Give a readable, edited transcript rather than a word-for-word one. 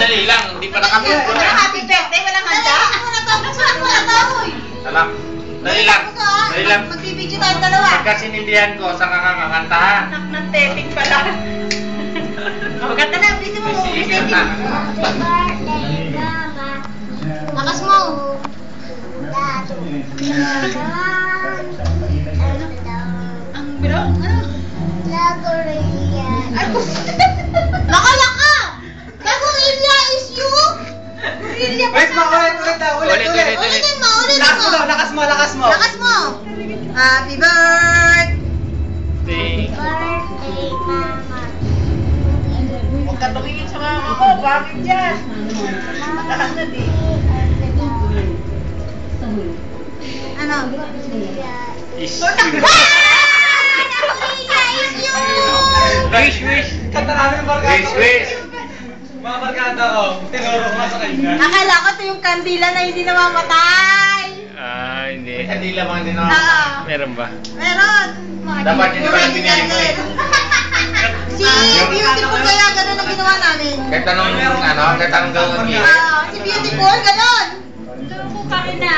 Sandali lang, hindi pa nakamit. Happy birthday, walang handa. Alam, dali lang. Dali lang. Magbibidyo tayong dalawa. Pagkasintindihan ko, saan ka kakantahan? Anak ng teping pala. O, kanta na. Please mo. Sige, kanta. Lakas mo. Ang biraw, ano? Nakalaka! Gagorilya is you? Gorilya pa Wait, ulit daw, ulit. Ulitin mo, ulitin Lakas mo mo. daw, lakas mo. Lakas mo. Happy birthday. Huwag ka tumingin sa mama ko. Bakit yan? Matahan na di. Ano? Is Gorilya is you! Wish. Kanta namin yung barkada. Wish. Mga barkada ko, tinuro ko sa kanya. Akala ko ito yung kandila na hindi namamatay. Ah, hindi. Hindi lamang din Oo. Meron ba? Meron. Dapat hindi pala pinili mo eh. Si Beautiful kaya ganun ang ginawa namin. Kahit anong gawin niya. Si Beautiful, ganun. Ito ko kain na.